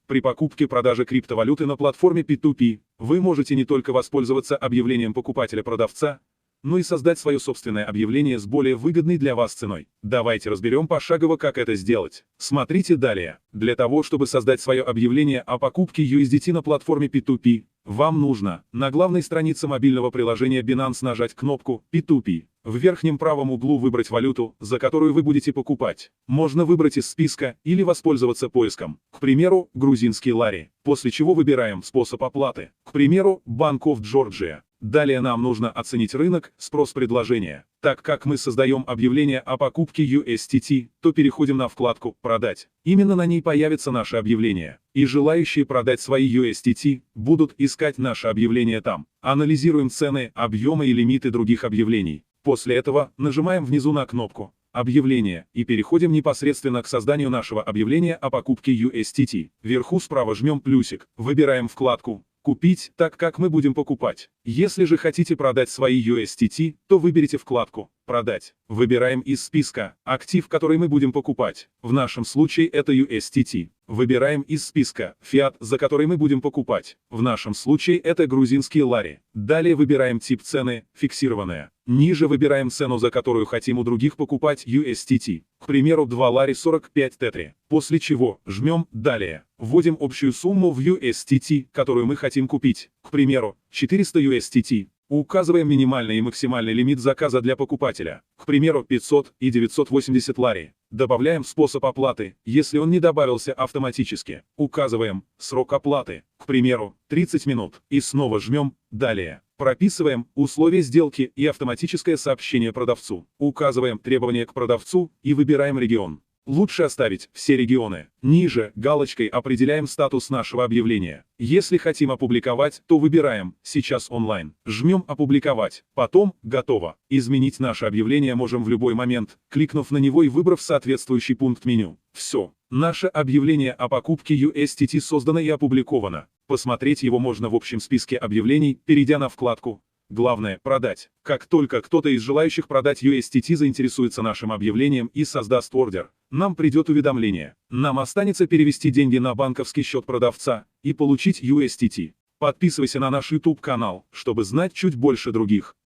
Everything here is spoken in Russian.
При покупке-продаже криптовалюты на платформе P2P вы можете не только воспользоваться объявлением покупателя-продавца, но и создать свое собственное объявление с более выгодной для вас ценой. Давайте разберем пошагово, как это сделать. Смотрите далее. Для того, чтобы создать свое объявление о покупке USDT на платформе P2P, вам нужно на главной странице мобильного приложения Binance нажать кнопку P2P. В верхнем правом углу выбрать валюту, за которую вы будете покупать. Можно выбрать из списка или воспользоваться поиском. К примеру, грузинский лари. После чего выбираем способ оплаты. К примеру, Bank of Georgia. Далее нам нужно оценить рынок, спрос-предложение. Так как мы создаем объявление о покупке USDT, то переходим на вкладку «Продать». Именно на ней появится наше объявление. И желающие продать свои USDT будут искать наше объявление там. Анализируем цены, объемы и лимиты других объявлений. После этого нажимаем внизу на кнопку «Объявление» и переходим непосредственно к созданию нашего объявления о покупке USDT. Вверху справа жмем плюсик, выбираем вкладку «Купить», так как мы будем покупать. Если же хотите продать свои USDT, то выберите вкладку «Продать». Выбираем из списка актив, который мы будем покупать. В нашем случае это USDT. Выбираем из списка фиат, за который мы будем покупать. В нашем случае это грузинский лари. Далее выбираем тип цены, фиксированная. Ниже выбираем цену, за которую хотим у других покупать USDT. К примеру, 2 лари 45 тетри. После чего жмем «Далее». Вводим общую сумму в USDT, которую мы хотим купить. К примеру, 400 USDT. Указываем минимальный и максимальный лимит заказа для покупателя. К примеру, 500 и 980 лари. Добавляем способ оплаты, если он не добавился автоматически. Указываем срок оплаты. К примеру, 30 минут. И снова жмем «Далее». Прописываем условия сделки и автоматическое сообщение продавцу. Указываем требования к продавцу и выбираем регион. Лучше оставить все регионы. Ниже галочкой определяем статус нашего объявления. Если хотим опубликовать, то выбираем «Сейчас онлайн». Жмем «Опубликовать». Потом «Готово». Изменить наше объявление можем в любой момент, кликнув на него и выбрав соответствующий пункт меню. Все. Наше объявление о покупке USDT создано и опубликовано. Посмотреть его можно в общем списке объявлений, перейдя на вкладку «Главное – продать». Как только кто-то из желающих продать USDT заинтересуется нашим объявлением и создаст ордер, нам придет уведомление. Нам останется перевести деньги на банковский счет продавца и получить USDT. Подписывайся на наш YouTube канал, чтобы знать чуть больше других